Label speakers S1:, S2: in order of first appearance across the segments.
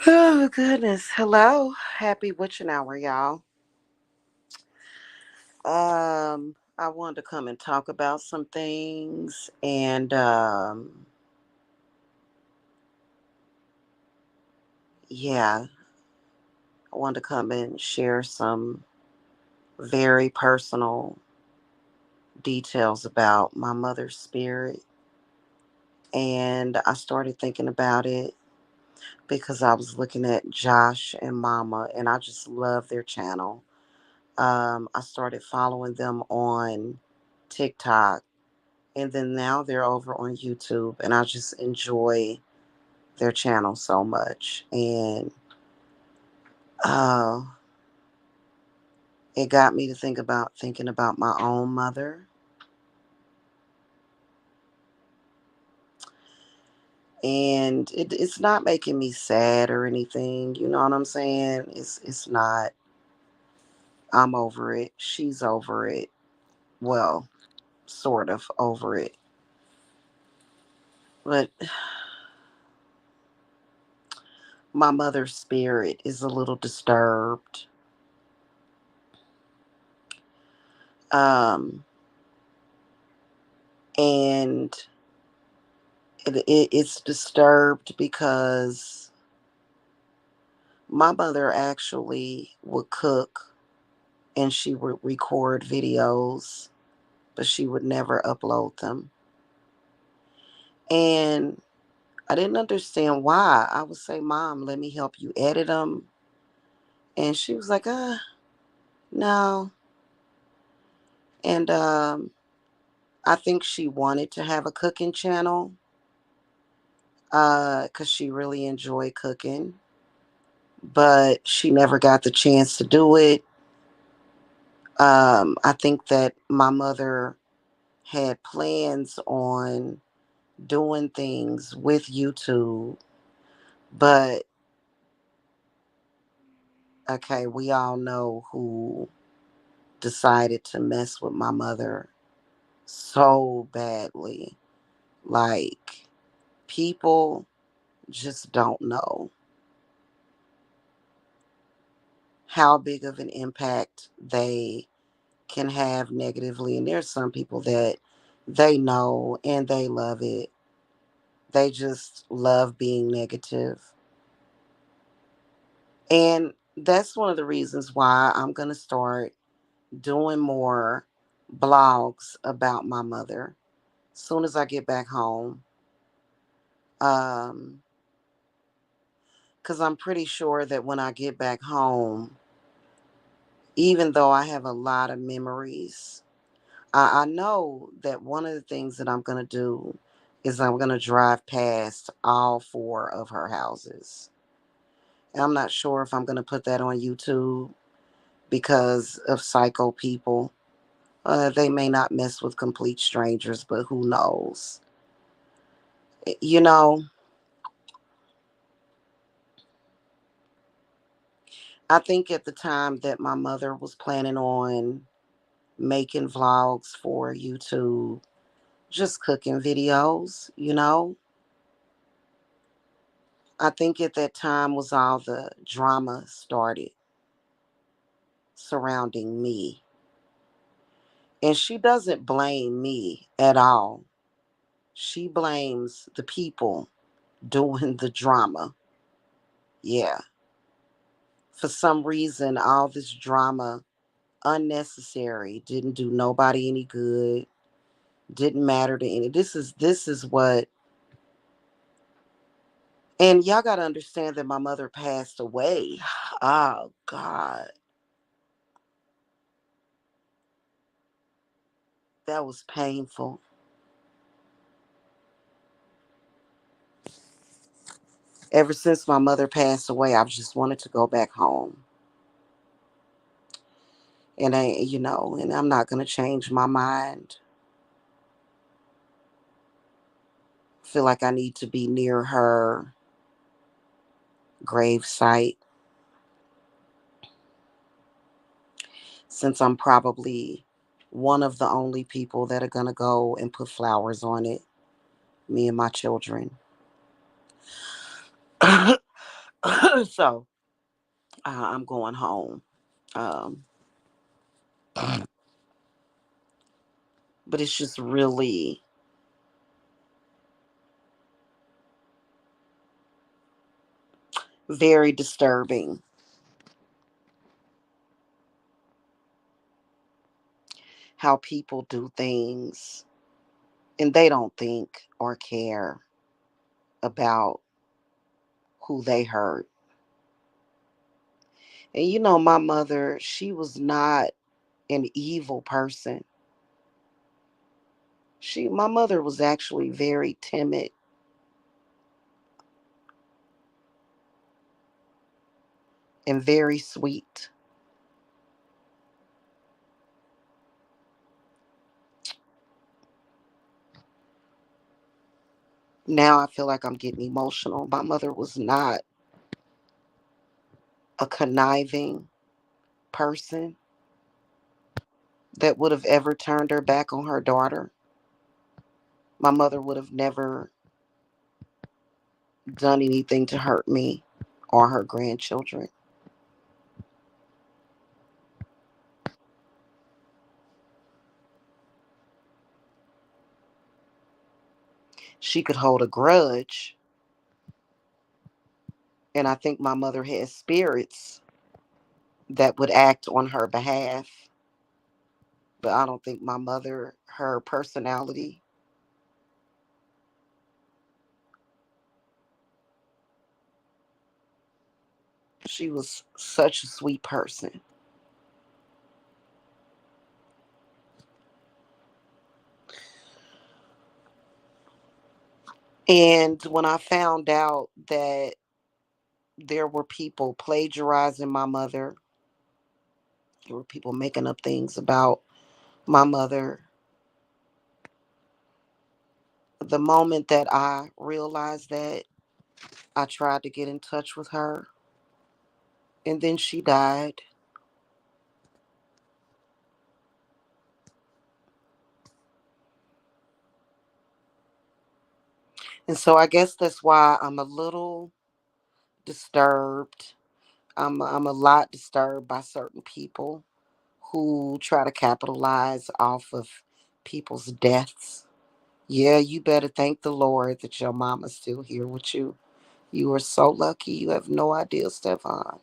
S1: Oh, goodness. Hello. Happy witching hour, y'all. I wanted to come and talk about some things and yeah, I wanted to come and share some very personal details about my mother's spirit. And I started thinking about it because I was looking at Josh and Mama and I just love their channel. I started following them on TikTok, and then now they're over on YouTube, and I just enjoy their channel so much. And uh, it got me to thinking about my own mother, and it's not making me sad or anything. You know what I'm saying? It's not. I'm over it. She's over it. Well, sort of over it, but my mother's spirit is a little disturbed. Um, and it's disturbed because my mother actually would cook and she would record videos, but she would never upload them. And I didn't understand why. I would say, Mom, let me help you edit them. And she was like, no. And I think she wanted to have a cooking channel because she really enjoyed cooking, but she never got the chance to do it. I think that my mother had plans on doing things with YouTube, but okay, we all know who decided to mess with my mother so badly. Like, people just don't know how big of an impact they can have negatively. And there's some people that they know and they love it. They just love being negative. And that's one of the reasons why I'm going to start doing more blogs about my mother as soon as I get back home. Um, because I'm pretty sure that when I get back home, even though I have a lot of memories, I know that one of the things that I'm going to do is I'm going to drive past all four of her houses. And I'm not sure if I'm going to put that on YouTube because of psycho people. They may not mess with complete strangers, but who knows? You know, I think at the time that my mother was planning on making vlogs for YouTube, just cooking videos. I think at that time was all the drama started surrounding me. And she doesn't blame me at all. She blames the people doing the drama. Yeah. For some reason, all this drama, unnecessary, didn't do nobody any good, didn't matter to any. This is what, and y'all gotta understand that my mother passed away. Oh God. That was painful. Ever since my mother passed away, I've just wanted to go back home. And I'm not gonna change my mind. I feel like I need to be near her grave site since I'm probably one of the only people that are gonna go and put flowers on it, me and my children. So I'm going home. Um, but it's just really very disturbing how people do things and they don't think or care about who they hurt. And my mother, she was not an evil person. My mother was actually very timid and very sweet. Now I feel like I'm getting emotional. My mother was not a conniving person that would have ever turned her back on her daughter. My mother would have never done anything to hurt me or her grandchildren. She could hold a grudge, and I think my mother had spirits that would act on her behalf. But I don't think my mother, her personality, she was such a sweet person. And when I found out that there were people plagiarizing my mother, there were people making up things about my mother, the moment that I realized that, I tried to get in touch with her, and then she died. And so I guess that's why I'm a little disturbed. I'm a lot disturbed by certain people who try to capitalize off of people's deaths. Yeah, you better thank the Lord that your mama's still here with you. You are so lucky. You have no idea, Stefan.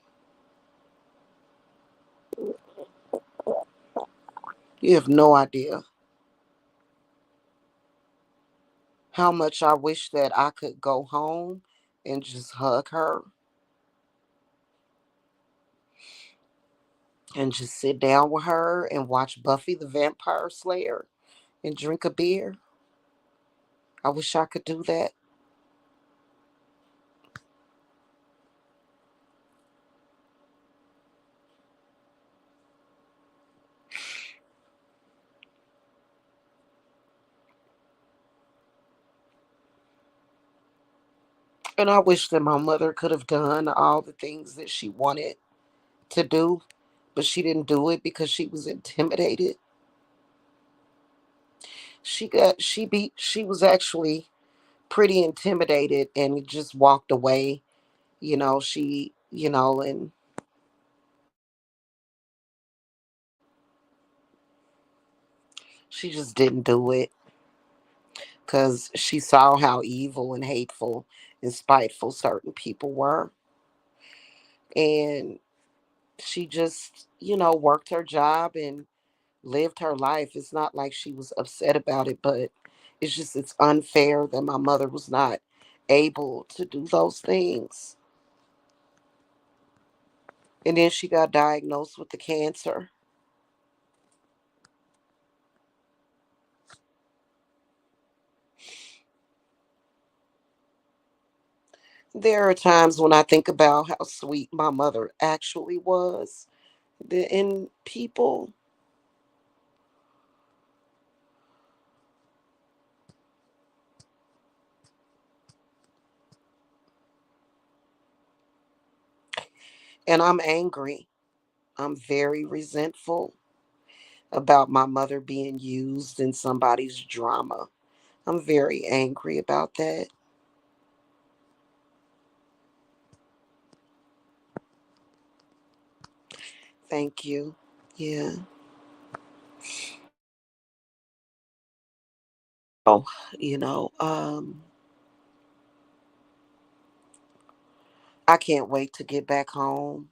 S1: You have no idea how much I wish that I could go home and just hug her and just sit down with her and watch Buffy the Vampire Slayer and drink a beer. I wish I could do that. And I wish that my mother could have done all the things that she wanted to do, but she didn't do it because she was intimidated. She was actually pretty intimidated and just walked away. And she just didn't do it because she saw how evil and hateful and spiteful certain people were. And she just, worked her job and lived her life. It's not like she was upset about it, but it's unfair that my mother was not able to do those things. And then she got diagnosed with the cancer. There are times when I think about how sweet my mother actually was. In people, and I'm angry. I'm very resentful about my mother being used in somebody's drama. I'm very angry about that. Thank you. Yeah. Oh, you know, I can't wait to get back home.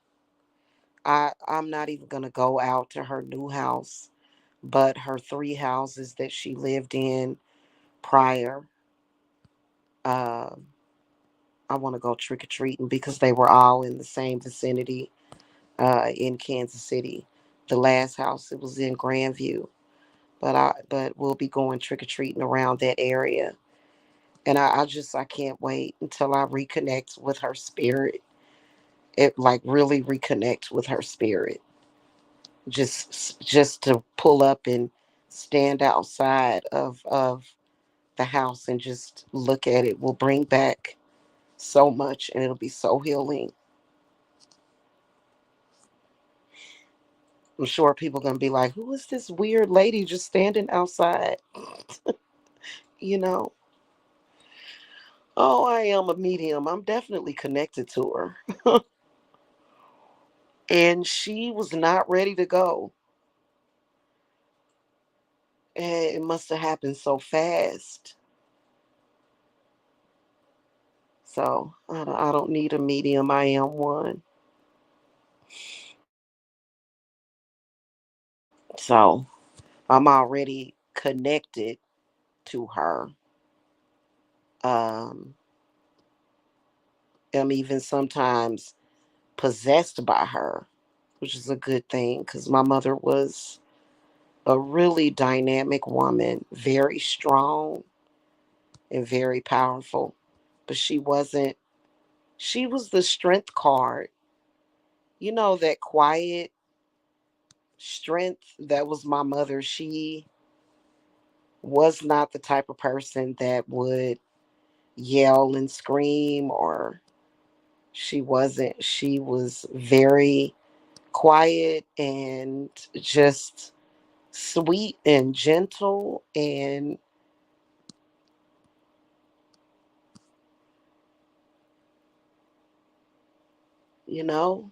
S1: I'm not even gonna go out to her new house, but her three houses that she lived in prior. Uh, I want to go trick or treating because they were all in the same vicinity in Kansas City. The last house it was in Grandview, but we'll be going trick or treating around that area, and I can't wait until I reconnect with her spirit. It like really reconnect with her spirit. Just to pull up and stand outside of the house and just look at it will bring back so much, and it'll be so healing. I'm sure people are going to be like, who is this weird lady just standing outside? You know, oh, I am a medium. I'm definitely connected to her. And she was not ready to go. And it must have happened so fast. So I don't need a medium. I am one. So I'm already connected to her. Um, I'm even sometimes possessed by her, which is a good thing because my mother was a really dynamic woman, very strong and very powerful. But she was the strength card. You know, that quiet strength that was my mother. She was not the type of person that would yell and scream, or she wasn't. She was very quiet and just sweet and gentle, and you know,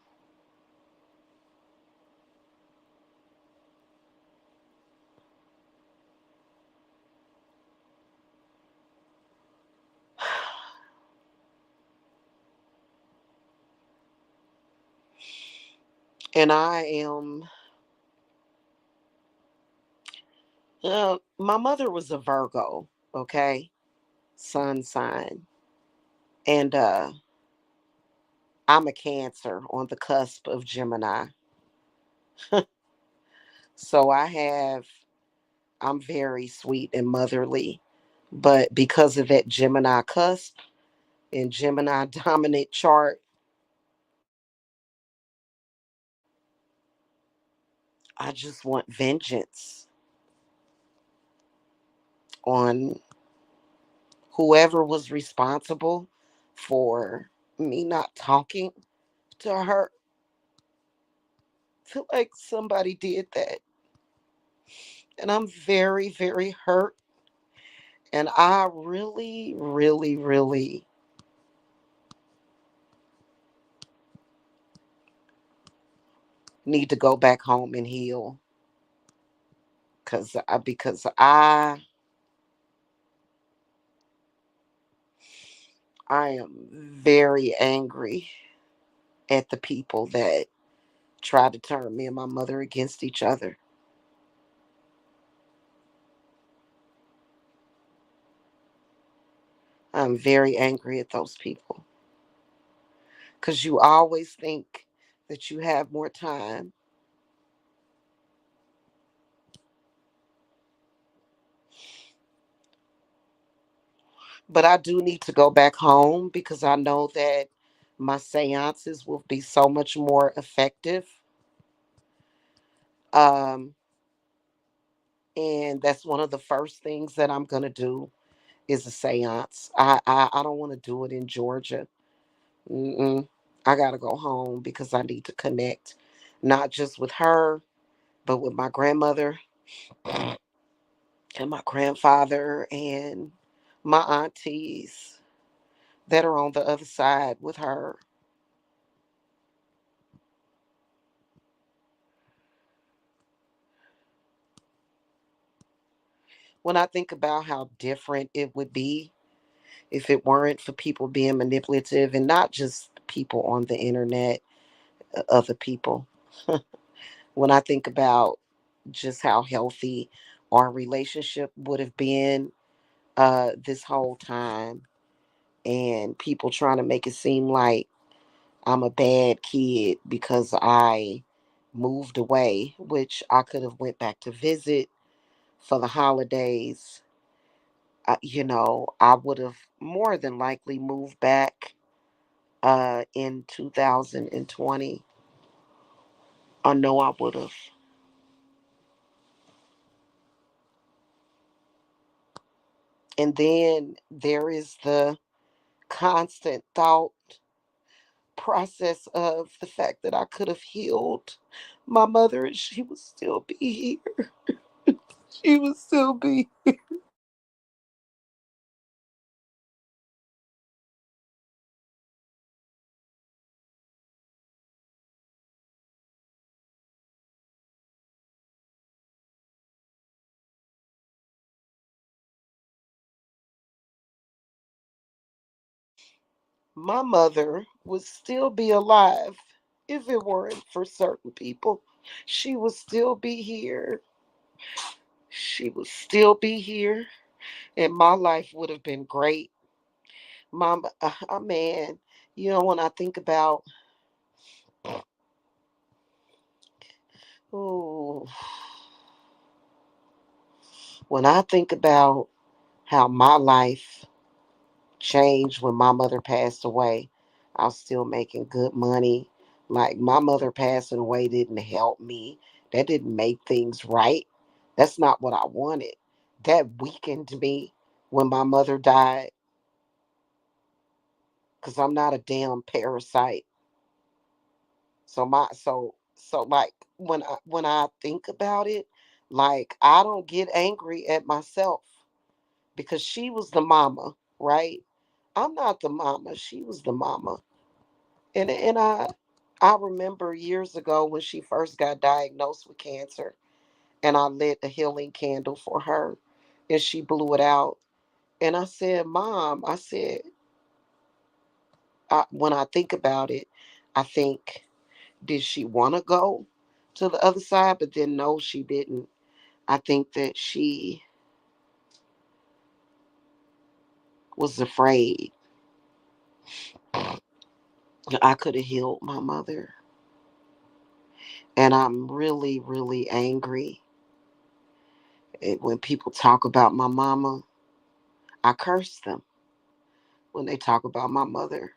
S1: and I am my mother was a Virgo, okay? Sun sign. And I'm a Cancer on the cusp of Gemini. So I'm very sweet and motherly. But because of that Gemini cusp and Gemini dominant chart, I just want vengeance on whoever was responsible for me not talking to her. I feel like somebody did that. And I'm very, very hurt. And I really, really, really need to go back home and heal. Because I am very angry at the people that tried to turn me and my mother against each other. I'm very angry at those people because you always think that you have more time. But I do need to go back home because I know that my seances will be so much more effective. Um, and that's one of the first things that I'm going to do is a seance. I don't want to do it in Georgia. Mm-mm. I got to go home because I need to connect, not just with her, but with my grandmother and my grandfather and my aunties that are on the other side with her. When I think about how different it would be if it weren't for people being manipulative, and not just people on the internet, other people. When I think about just how healthy our relationship would have been this whole time, and people trying to make it seem like I'm a bad kid because I moved away, which I could have went back to visit for the holidays. I would have more than likely moved back in 2020. I know I would have. And then there is the constant thought process of the fact that I could have healed my mother and she would still be here. She would still be. My mother would still be alive if it weren't for certain people. She would still be here. She would still be here, and my life would have been great. Mom, man, when I think about, oh, when I think about how my life changed when my mother passed away, I was still making good money. Like, my mother passing away didn't help me. That didn't make things right. That's not what I wanted. That weakened me when my mother died, because I'm not a damn parasite. So like, when I think about it, like, I don't get angry at myself because she was the mama, right? I'm not the mama. She was the mama. And I remember years ago when she first got diagnosed with cancer, and I lit a healing candle for her, and she blew it out. And I said, "Mom," I said, when I think about it, I think, did she want to go to the other side? But then no, she didn't. I think that she was afraid. I could have healed my mother. And I'm really, really angry. When people talk about my mama, I curse them when they talk about my mother.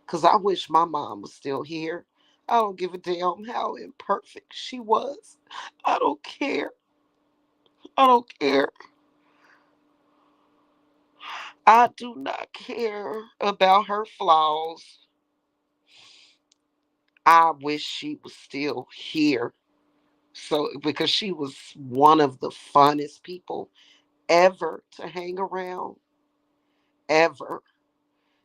S1: Because I wish my mom was still here. I don't give a damn how imperfect she was. I don't care. I don't care. I do not care about her flaws. I wish she was still here. So, because she was one of the funnest people ever to hang around, ever.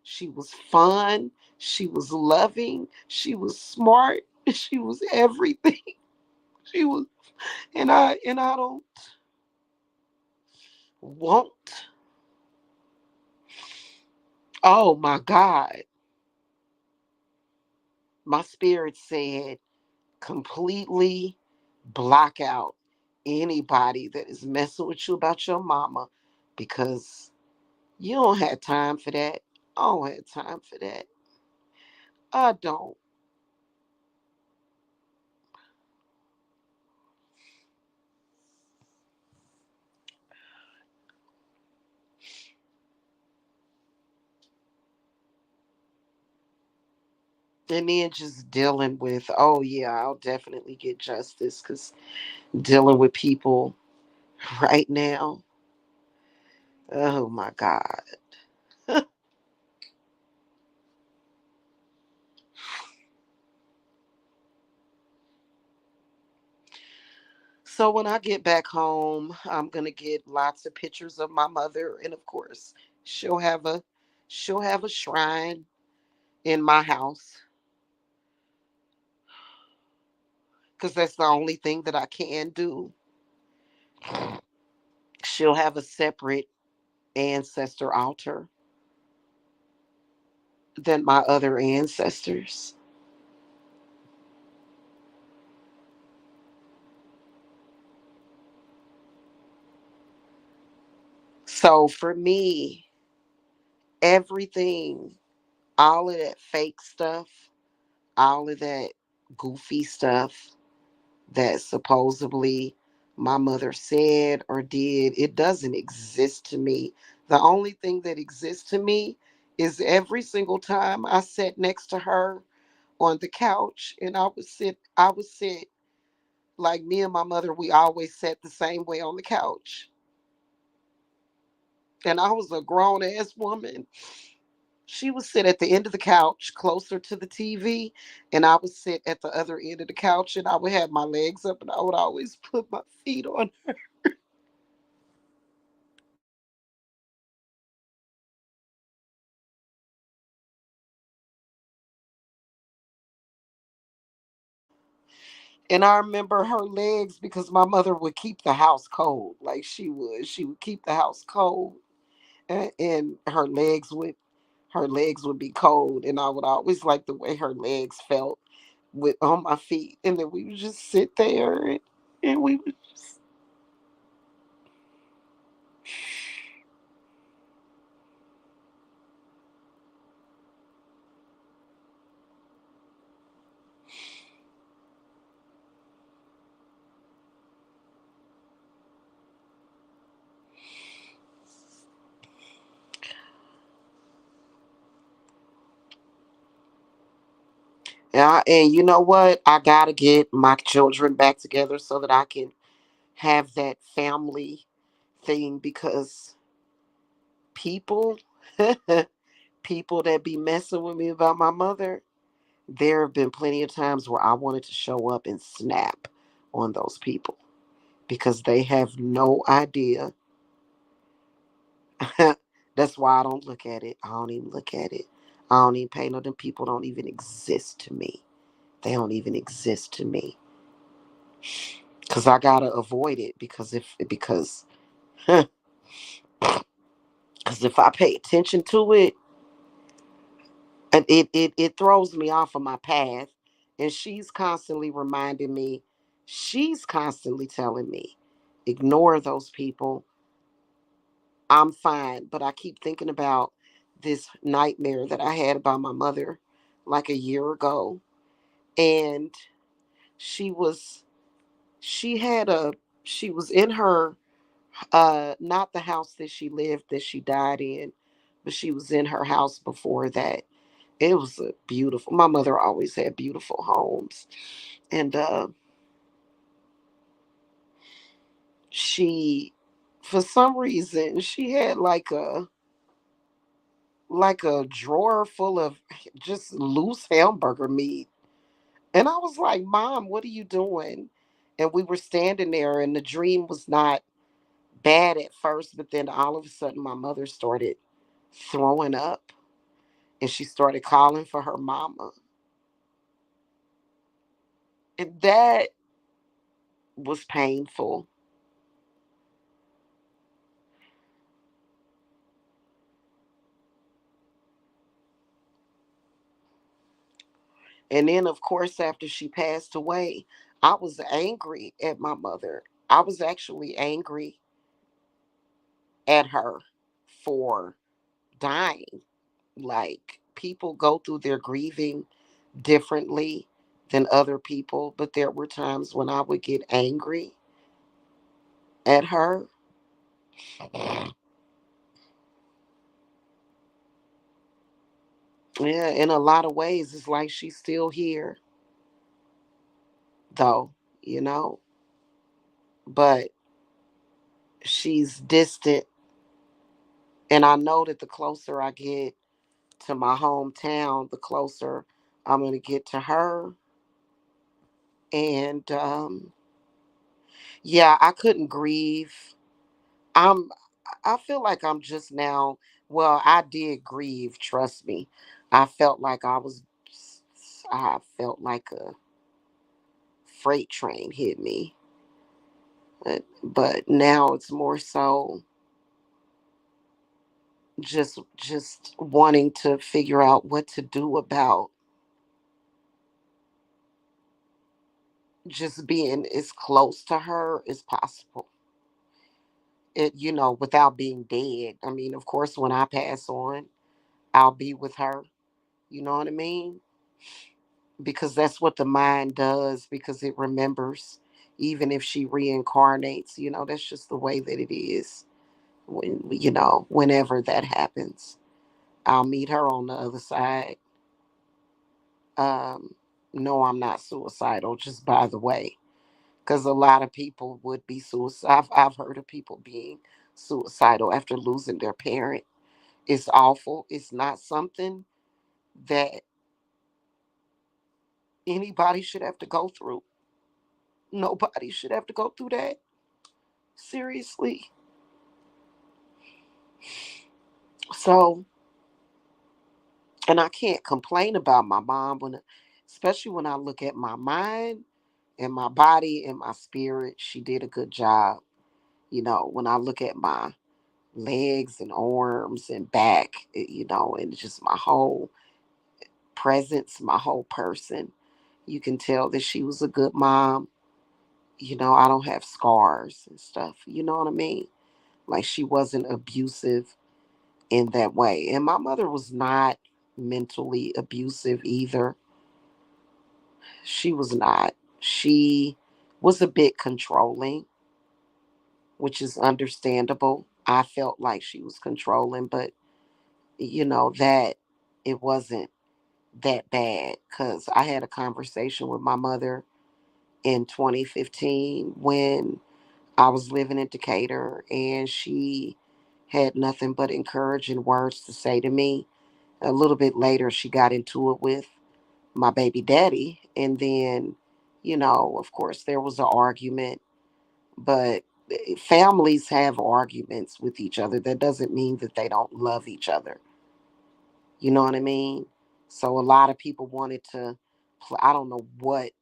S1: She was fun. She was loving. She was smart. She was everything. She was, and I don't want. Oh my God. My spirit said completely block out anybody that is messing with you about your mama, because you don't have time for that. I don't have time for that. I don't. And then just dealing with, oh yeah, I'll definitely get justice, because dealing with people right now, oh my God. So when I get back home, I'm gonna get lots of pictures of my mother, and of course, she'll have a she'll have a shrine in my house, because that's the only thing that I can do. She'll have a separate ancestor altar than my other ancestors. So for me, everything, all of that fake stuff, all of that goofy stuff that supposedly my mother said or did, it doesn't exist to me. The only thing that exists to me is every single time I sat next to her on the couch and I would sit like me and my mother, we always sat the same way on the couch. And I was a grown ass woman. She would sit at the end of the couch closer to the TV, and I would sit at the other end of the couch and I would have my legs up and I would always put my feet on. And I remember her legs because my mother would keep the house cold. Like she would. She would keep the house cold. And her legs would be cold. And I would always like the way her legs felt with on my feet. And then we would just sit there and we would just, yeah, and you know what? I gotta get my children back together so that I can have that family thing because people people that be messing with me about my mother, there have been plenty of times where I wanted to show up and snap on those people because they have no idea. That's why I don't look at it. I don't even look at it. I don't even pay no. Them people don't even exist to me. They don't even exist to me because I gotta avoid it because if I pay attention to it, and it throws me off of my path, and she's constantly reminding me. She's constantly telling me, ignore those people. I'm fine. But I keep thinking about this nightmare that I had about my mother like a year ago. And she was, she had a, she was in her, not the house that she lived, that she died in, but she was in her house before that. It was a beautiful, my mother always had beautiful homes. And she, for some reason, she had like a drawer full of just loose hamburger meat. And I was like, Mom, what are you doing? And we were standing there, and the dream was not bad at first, but then all of a sudden, my mother started throwing up and she started calling for her mama. And that was painful. And then, of course, after she passed away, I was angry at my mother. I was actually angry at her for dying. Like, people go through their grieving differently than other people, but there were times when I would get angry at her. Yeah, in a lot of ways, it's like she's still here, though, you know, but she's distant. And I know that the closer I get to my hometown, the closer I'm going to get to her. And yeah, I couldn't grieve. I'm I feel like I'm just now, well, I did grieve, trust me. I felt like I felt like a freight train hit me. But now it's more so just wanting to figure out what to do about just being as close to her as possible. Without being dead. I mean, of course, when I pass on, I'll be with her. You know what I mean? Because that's what the mind does, because it remembers. Even if she reincarnates, that's just the way that it is. Whenever that happens, I'll meet her on the other side. Um, no, I'm not suicidal, just by the way, because a lot of people would be suicidal. I've heard of people being suicidal after losing their parent. It's awful. It's not something that anybody should have to go through. Nobody should have to go through that. Seriously. So, and I can't complain about my mom especially when I look at my mind and my body and my spirit. She did a good job. When I look at my legs and arms and back, and just my whole presence, my whole person, you can tell that she was a good mom. I don't have scars and stuff. You know what I mean? Like, she wasn't abusive in that way. And my mother was not mentally abusive either. She was not. She was a bit controlling, which is understandable. I felt like she was controlling, but that it wasn't that bad, because I had a conversation with my mother in 2015 when I was living in Decatur, and she had nothing but encouraging words to say to me. A little bit later, she got into it with my baby daddy. And then, of course, there was an argument, but families have arguments with each other. That doesn't mean that they don't love each other. You know what I mean? So a lot of people wanted to, I don't know what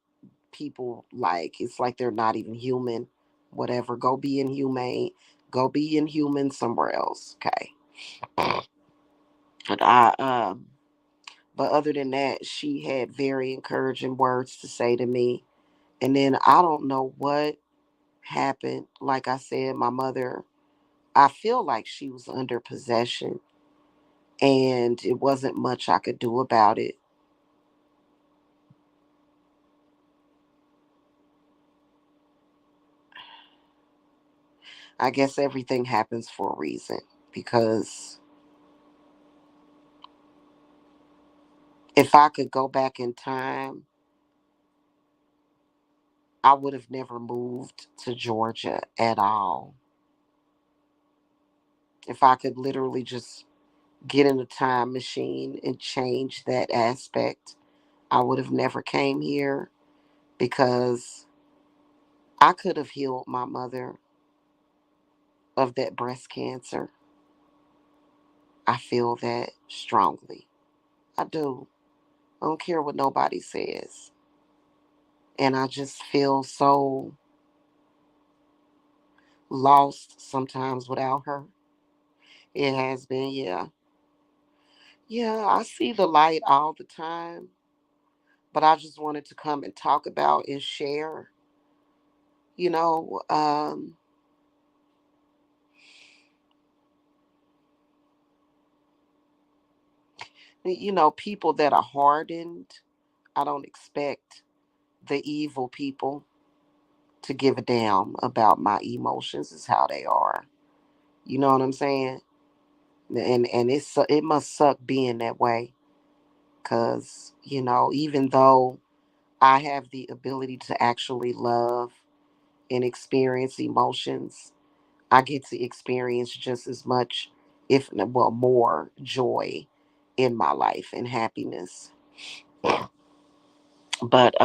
S1: people like. It's like they're not even human. Whatever. Go be inhumane. Go be inhuman somewhere else. Okay. But but other than that, she had very encouraging words to say to me. And then I don't know what happened. Like I said, my mother, I feel like she was under possession, and it wasn't much I could do about it. I guess everything happens for a reason, because if I could go back in time, I would have never moved to Georgia at all. If I could literally just get in a time machine and change that aspect, I would have never came here, because I could have healed my mother of that breast cancer. I feel that strongly. I do. I don't care what nobody says. And I just feel so lost sometimes without her. It has been, yeah. Yeah, I see the light all the time, but I just wanted to come and talk about and share, you know, um, people that are hardened. I don't expect the evil people to give a damn about my emotions, is how they are. You know what I'm saying? And it must suck being that way, cuz even though I have the ability to actually love and experience emotions, I get to experience just as much, if well more, joy in my life and happiness. But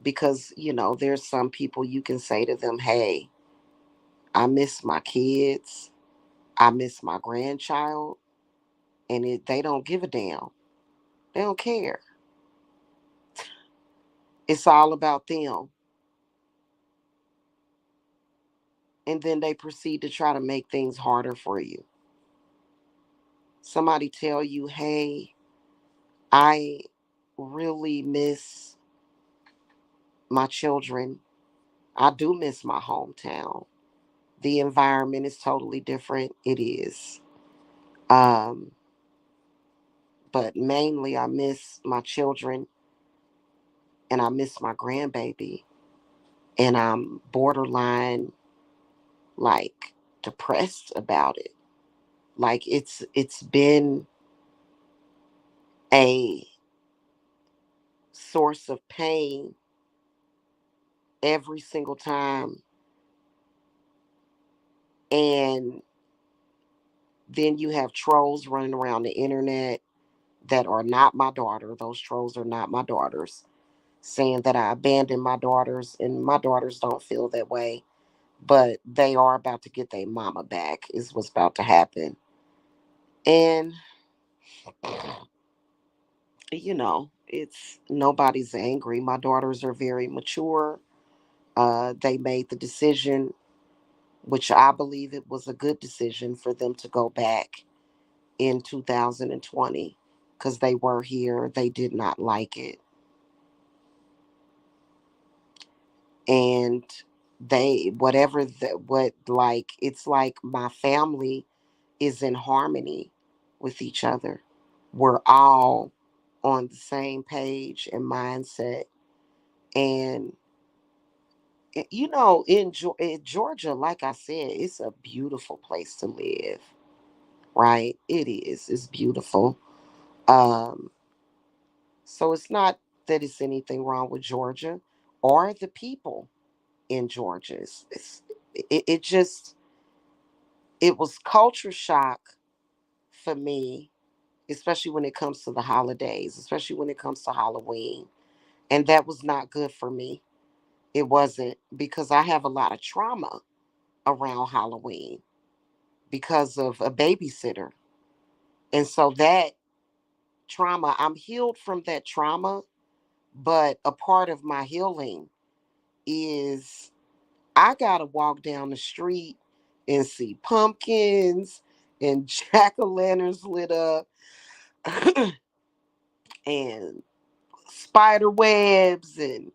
S1: because there's some people you can say to them, "Hey, I miss my kids. I miss my grandchild," and they don't give a damn. They don't care. It's all about them. and then they proceed to try to make things harder for you. Somebody tell you, hey, I really miss my children. I do miss my hometown. The environment is totally different. It is. Um, but mainly I miss my children and I miss my grandbaby. And I'm borderline like depressed about it. Like it's been a source of pain every single time. And then you have trolls running around the internet that are not my daughter. Those trolls are not my daughters, saying that I abandoned my daughters, and my daughters don't feel that way. But they are about to get their mama back, is what's about to happen. And, it's nobody's angry. My daughters are very mature. They made the decision, which I believe it was a good decision for them to go back in 2020 because they were here. They did not like it. And whatever like, it's like my family is in harmony with each other. We're all on the same page and mindset. And, in Georgia, like I said, it's a beautiful place to live, right? It is. It's beautiful. Um, so it's not that it's anything wrong with Georgia or the people in Georgia. It just, it was culture shock for me, especially when it comes to the holidays, especially when it comes to Halloween. And that was not good for me. It wasn't, because I have a lot of trauma around Halloween because of a babysitter. And so that trauma, I'm healed from that trauma, but a part of my healing is I got to walk down the street and see pumpkins and jack o' lanterns lit up and spider webs and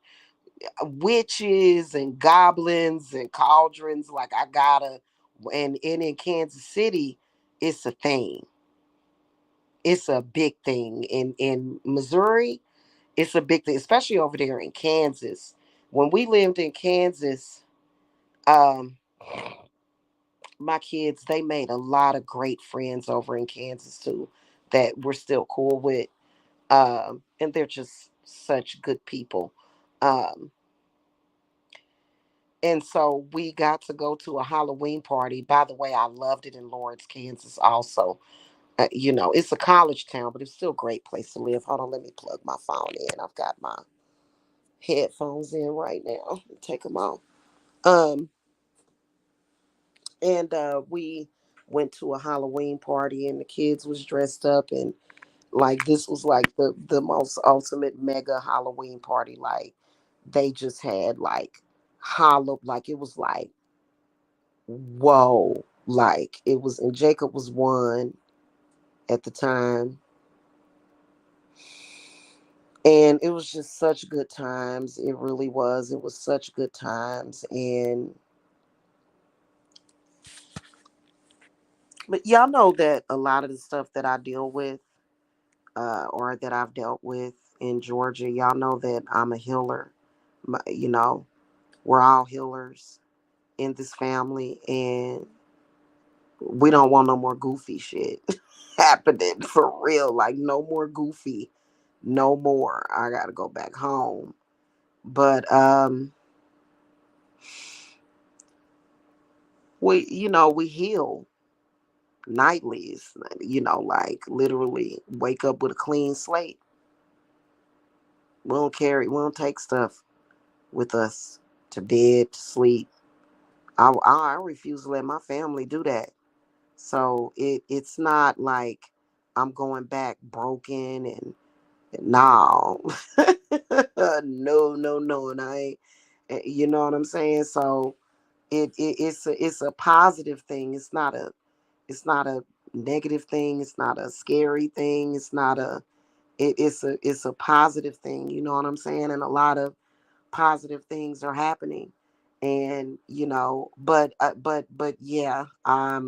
S1: witches and goblins and cauldrons. Like, I gotta, and in Kansas City, it's a thing. It's a big thing. In Missouri, it's a big thing, especially over there in Kansas. When we lived in Kansas, um, my kids, they made a lot of great friends over in Kansas too that we're still cool with. And they're just such good people. Um, and so we got to go to a Halloween party. By the way, I loved it in Lawrence, Kansas also. It's a college town, but it's still a great place to live. Hold on, let me plug my phone in. I've got my headphones in right now. Take them off. Um, and we went to a Halloween party, and the kids was dressed up, and like this was like the most ultimate mega Halloween party. Like, they just had like hollow, like it was like, whoa, like it was, and Jacob was one at the time. And it was just such good times. It really was. It was such good times. And but y'all know that a lot of the stuff that I deal with, or that I've dealt with in Georgia, y'all know that I'm a healer. We're all healers in this family, and we don't want no more goofy shit happening for real. Like, no more goofy, no more. I gotta go back home. But we heal nightly. Like, literally wake up with a clean slate. We don't take stuff with us to bed, to sleep. I refuse to let my family do that. So it's not like I'm going back broken and no. No, no, no. And you know what I'm saying? So It's a positive thing. It's not a negative thing. It's not a scary thing. It's a positive thing. You know what I'm saying? And a lot of positive things are happening. And but yeah, I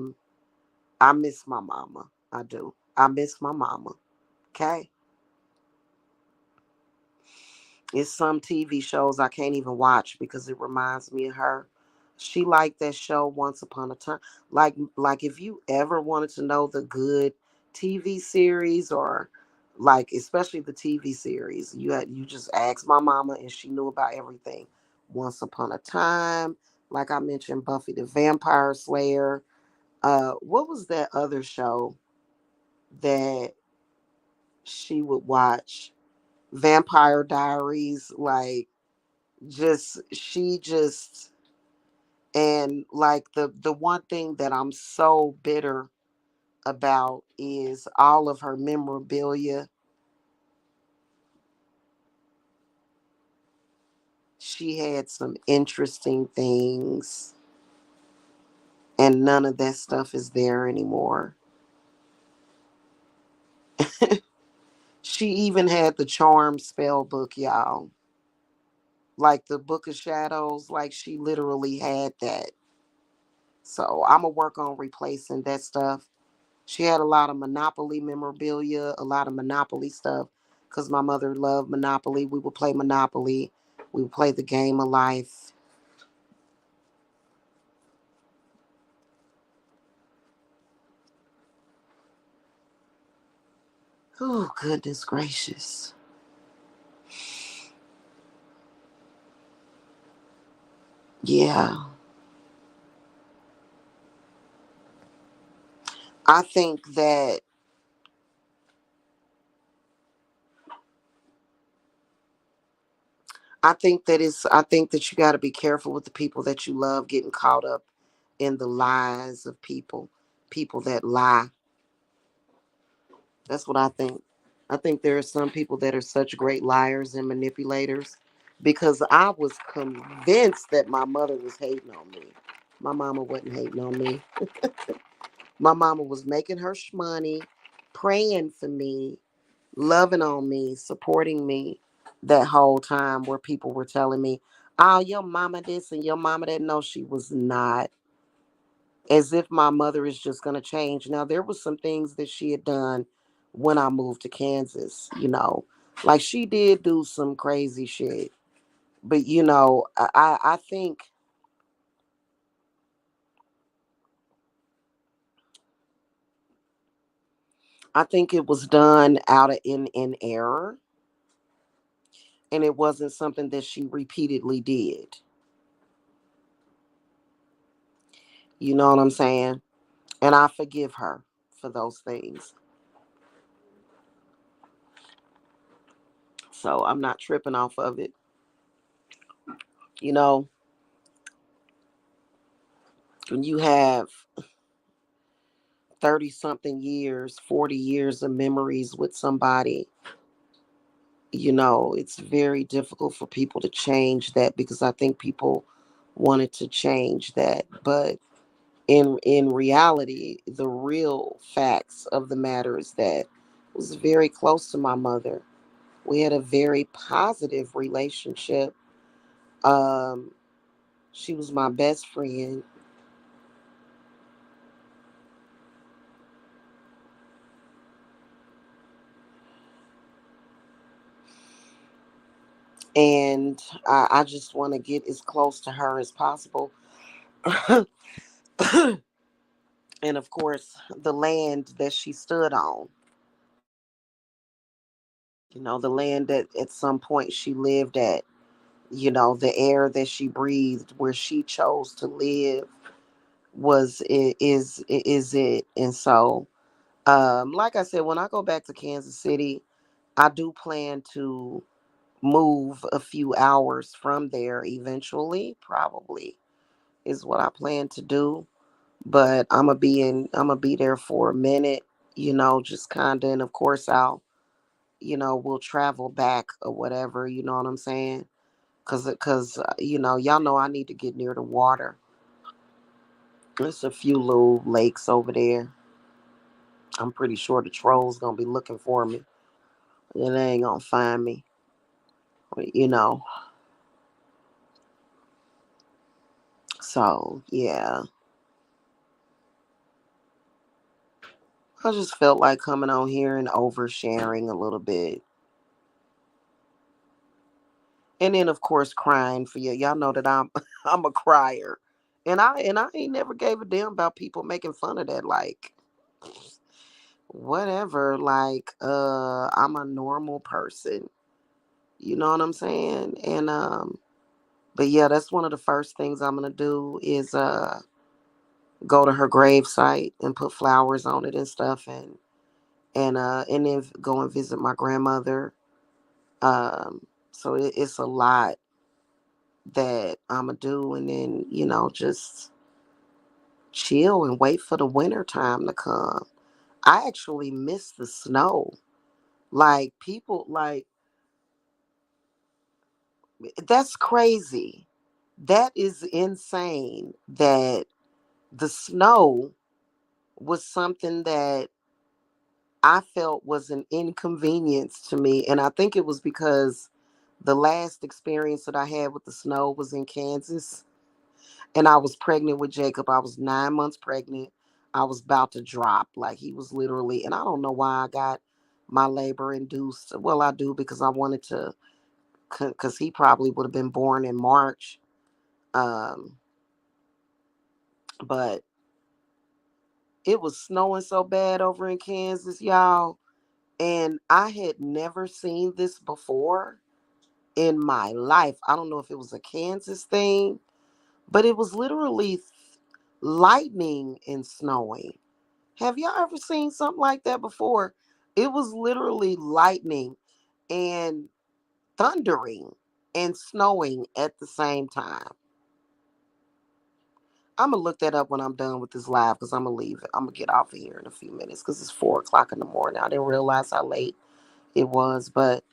S1: miss my mama. I do. I miss my mama. Okay. It's some TV shows I can't even watch because it reminds me of her. She liked that show Once Upon a Time. Like if you ever wanted to know the good TV series, or like especially the TV series, you just asked my mama and she knew about everything. Once Upon a Time, like I mentioned, Buffy the Vampire Slayer. What was that other show that she would watch? Vampire Diaries, like she just and like the one thing that I'm so bitter about is all of her memorabilia. She had some interesting things and none of that stuff is there anymore. She even had the charm spell book, y'all. Like the Book of Shadows, like she literally had that. So I'm gonna work on replacing that stuff. She had a lot of Monopoly memorabilia, a lot of Monopoly stuff, because my mother loved Monopoly. We would play Monopoly. We would play the game of life. Oh, goodness gracious. Yeah. I think that I think that you got to be careful with the people that you love getting caught up in the lies of people that lie. That's what I think. I think there are some people that are such great liars and manipulators because I was convinced that my mother was hating on me. My mama wasn't hating on me. My mama was making her money, praying for me, loving on me, supporting me that whole time where people were telling me, oh, your mama this and your mama that. No, she was not. As if my mother is just going to change. Now, there was some things that she had done when I moved to Kansas, like she did do some crazy shit. But, I think it was done out of in error, and it wasn't something that she repeatedly did. You know what I'm saying? And I forgive her for those things. So I'm not tripping off of it. You know, when you have 30 something years, 40 years of memories with somebody, it's very difficult for people to change that because I think people wanted to change that. But in reality, the real facts of the matter is that I was very close to my mother. We had a very positive relationship. Um, she was my best friend. And I just want to get as close to her as possible. And of course, the land that she stood on, the land that at some point she lived at, the air that she breathed, where she chose to live, is it. And so, like I said, when I go back to Kansas City, I do plan to move a few hours from there eventually, probably is what I plan to do. But I'm gonna be there for a minute, just kinda, and of course we'll travel back or whatever, you know what I'm saying? Cause y'all know I need to get near the water. There's a few little lakes over there. I'm pretty sure the trolls gonna be looking for me. And they ain't gonna find me. You know. So yeah. I just felt like coming on here and oversharing a little bit. And then of course crying for you. Y'all know that I'm I'm a crier. And I ain't never gave a damn about people making fun of that. Like whatever. Like I'm a normal person. You know what I'm saying? And but yeah, that's one of the first things I'm gonna do is go to her grave site and put flowers on it and stuff, and then go and visit my grandmother. So it's a lot that I'm gonna do, and then just chill and wait for the winter time to come. I actually miss the snow. Like people, like that's crazy. That is insane. That the snow was something that I felt was an inconvenience to me, and I think it was because the last experience that I had with the snow was in Kansas, and I was pregnant with Jacob. I was 9 months pregnant. I was about to drop. Like he was literally, and I don't know why I got my labor induced. Well, I do because I wanted to, because he probably would have been born in March. Um, but it was snowing so bad over in Kansas, y'all. And I had never seen this before in my life. I don't know if it was a Kansas thing, but it was literally lightning and snowing. Have y'all ever seen something like that before? It was literally lightning and thundering and snowing at the same time. I'm gonna look that up when I'm done with this live because I'm gonna leave it. I'm gonna get off of here in a few minutes because it's 4 o'clock in the morning. I didn't realize how late it was, but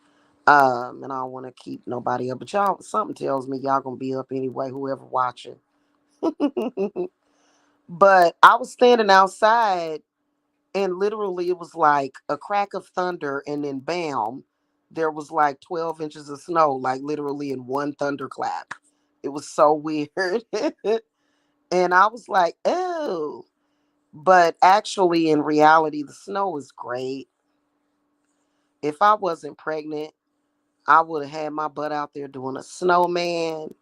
S1: and I don't want to keep nobody up. But y'all, something tells me y'all gonna be up anyway. Whoever watching. But I was standing outside and literally it was like a crack of thunder and then bam, there was like 12 inches of snow, like literally in one thunderclap. It was so weird. And I was like, oh. But actually, in reality, the snow is great. If I wasn't pregnant, I would have had my butt out there doing a snowman.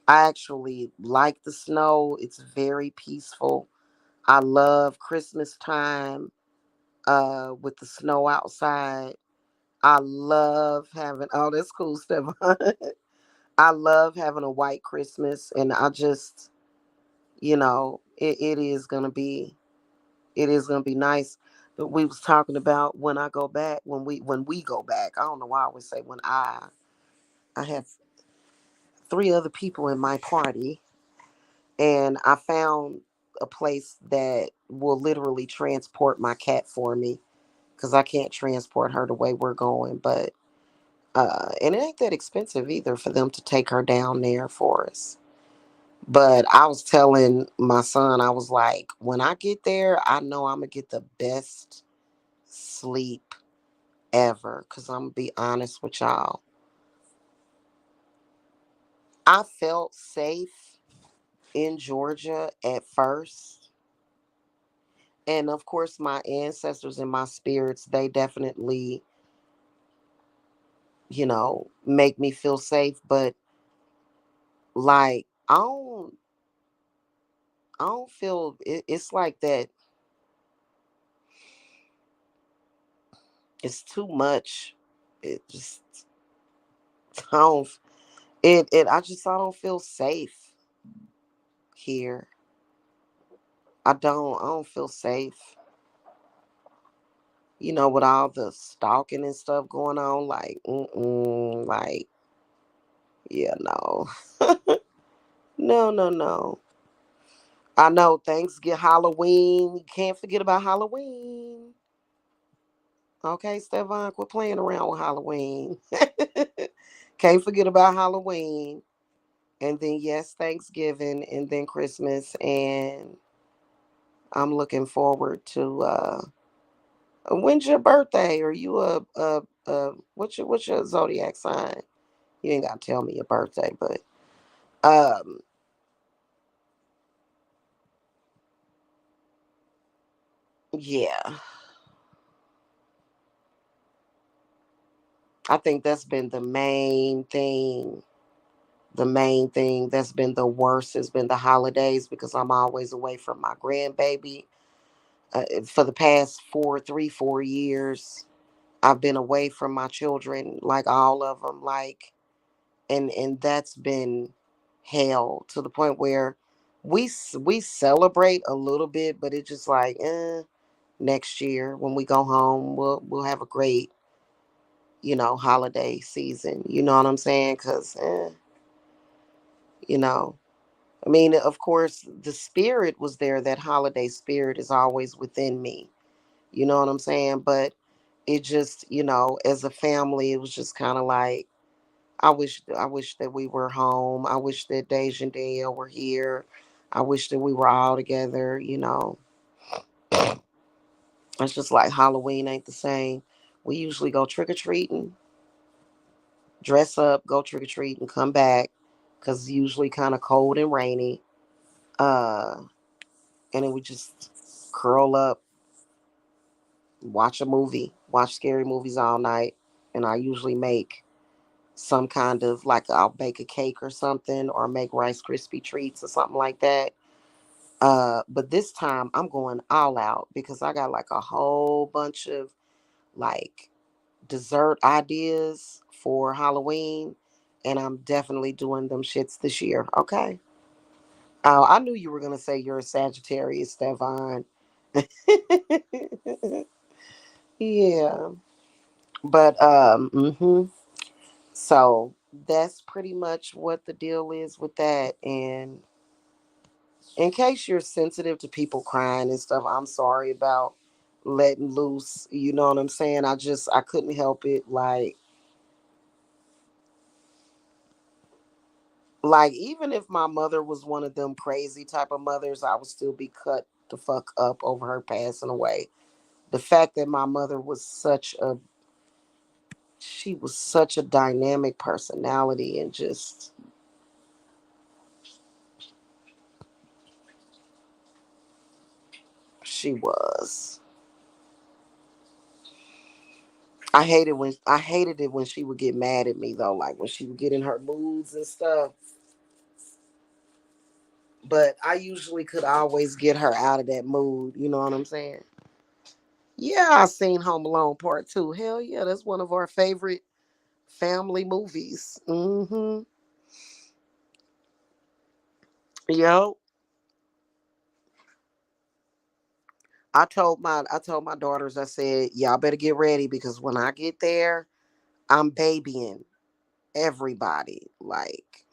S1: I actually like the snow. It's very peaceful. I love Christmas time with the snow outside. I love having oh that's cool stuff. I love having a white Christmas and I just it is gonna be nice. But we was talking about when I go back, when we go back. I don't know why I always say when I have three other people in my party and I found a place that will literally transport my cat for me because I can't transport her the way we're going. But and it ain't that expensive either for them to take her down there for us. But I was telling my son, I was like, when I get there, I know I'm gonna get the best sleep ever. Cause I'm gonna be honest with y'all. I felt safe in Georgia at first. And of course, my ancestors and my spirits, they definitely, make me feel safe. But like, I don't feel it's like that. It's too much. It just, I don't, I don't feel safe here. I don't feel safe. With all the stalking and stuff going on, like, like, yeah, no. No, no, no. I know Thanksgiving, Halloween. You can't forget about Halloween. Okay, Stefan, quit playing around with Halloween. Can't forget about Halloween. And then, yes, Thanksgiving, and then Christmas. And I'm looking forward to when's your birthday? Are you what's your zodiac sign? You ain't gotta tell me your birthday, but um yeah. I think that's been the main thing. The main thing that's been the worst has been the holidays because I'm always away from my grandbaby. For the past 4 years, I've been away from my children, like all of them, like, and that's been hell to the point where we celebrate a little bit, but it's just like, next year when we go home, we'll have a great, holiday season. You know what I'm saying? Because, you know, I mean, of course, the spirit was there. That holiday spirit is always within me. You know what I'm saying? But it just, as a family, it was just kind of like, I wish that we were home. I wish that Deja and Danielle were here. I wish that we were all together. It's just like Halloween ain't the same. We usually go trick or treating, dress up, go trick or treat, and come back because it's usually kind of cold and rainy. Uh, and then we just curl up, watch a movie, watch scary movies all night. And I usually make some kind of, like, I'll bake a cake or something, or make Rice Krispie treats or something like that. But this time I'm going all out because I got like a whole bunch of, like, dessert ideas for Halloween, and I'm definitely doing them shits this year. Okay. Oh, I knew you were gonna say you're a Sagittarius, Stefan. Yeah, but so that's pretty much what the deal is with that. And in case you're sensitive to people crying and stuff, I'm sorry about letting loose. You know what I'm saying? I couldn't help it. Like, even if my mother was one of them crazy type of mothers, I would still be cut the fuck up over her passing away. The fact that my mother was such a dynamic personality, and just, she was. I hated it when she would get mad at me though, like when she would get in her moods and stuff. But I usually could always get her out of that mood. You know what I'm saying? Yeah, I seen Home Alone Part 2. Hell yeah, that's one of our favorite family movies. Yo, I told my daughters, I said, y'all better get ready because when I get there, I'm babying everybody. Like,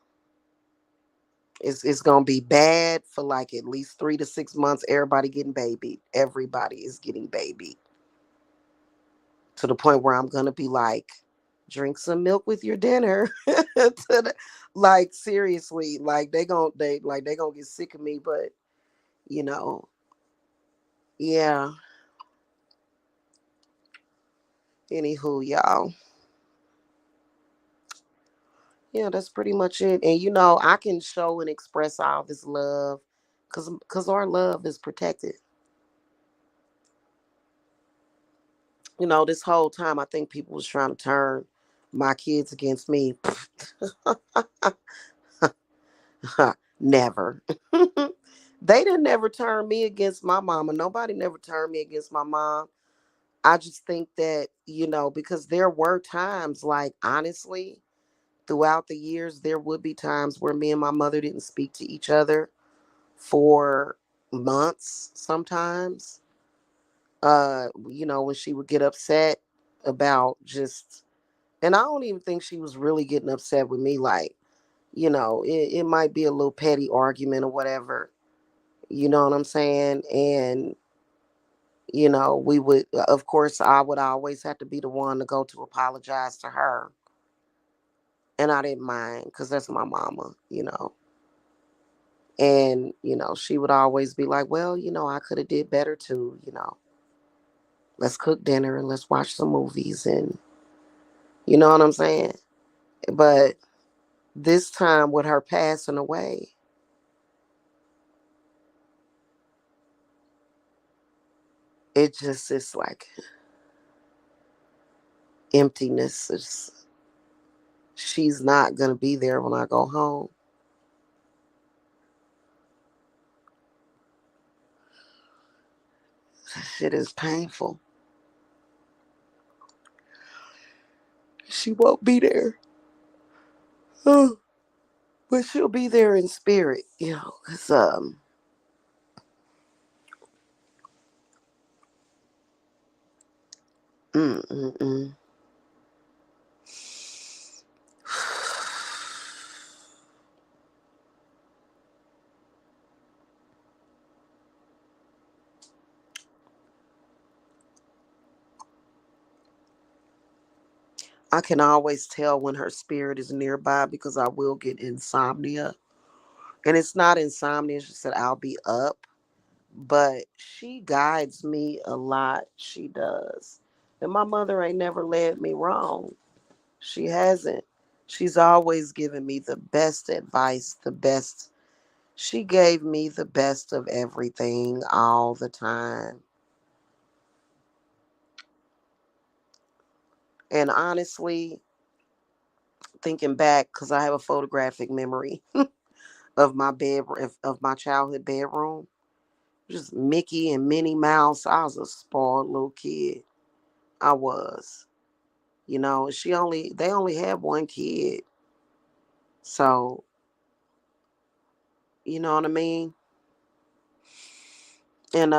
S1: it's gonna be bad for like at least 3 to 6 months. Everybody getting babied. Everybody is getting babied to the point where I'm gonna be like, drink some milk with your dinner. Like, seriously, like they gonna get sick of me. But you know, yeah. Anywho, y'all, yeah, that's pretty much it. And I can show and express all this love because our love is protected. This whole time I think people was trying to turn my kids against me. Never. They didn't never turn me against my mama. Nobody never turned me against my mom. I just think that, because there were times, like, honestly, throughout the years, there would be times where me and my mother didn't speak to each other for months sometimes. When she would get upset about just, and I don't even think she was really getting upset with me. Like, it might be a little petty argument or whatever. You know what I'm saying? And, we would, of course, I would always have to be the one to go to apologize to her. And I didn't mind because that's my mama. And, she would always be like, well, I could have did better too, let's cook dinner and let's watch some movies and you know what I'm saying? But this time with her passing away, it just is like emptiness. She's not gonna be there when I go home. Shit is painful. She won't be there. But she'll be there in spirit, 'cause mm, mm, mm. I can always tell when her spirit is nearby because I will get insomnia. And it's not insomnia, it's just that I'll be up. But she guides me a lot. She does. And my mother ain't never led me wrong. She hasn't. She's always given me the best advice, the best. She gave me the best of everything all the time. And honestly, thinking back, because I have a photographic memory of my bedroom, of my childhood bedroom, just Mickey and Minnie Mouse. I was a spoiled little kid. I was. They only had one kid. So, you know what I mean? And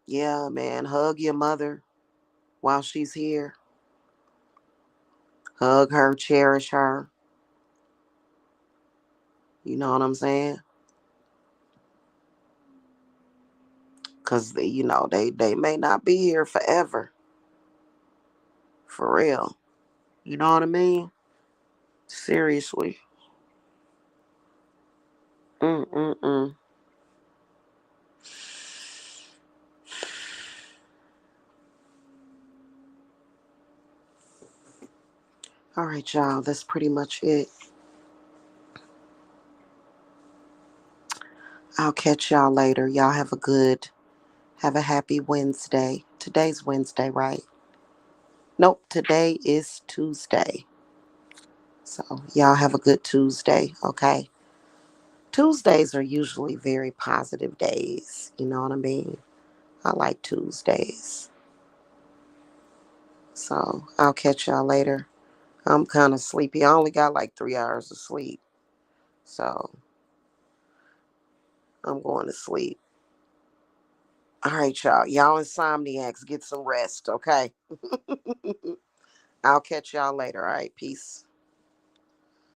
S1: yeah, man, hug your mother while she's here. Hug her, cherish her. You know what I'm saying? Cause they may not be here forever. For real. You know what I mean? Seriously. Mm-mm-mm. All right, y'all. That's pretty much it. I'll catch y'all later. Y'all have a happy Wednesday. Today's Wednesday, right? Nope, today is Tuesday. So y'all have a good Tuesday, okay? Tuesdays are usually very positive days. You know what I mean? I like Tuesdays. So I'll catch y'all later. I'm kind of sleepy. I only got like 3 hours of sleep. So I'm going to sleep. All right, y'all. Y'all insomniacs, get some rest, okay? I'll catch y'all later. All right, peace.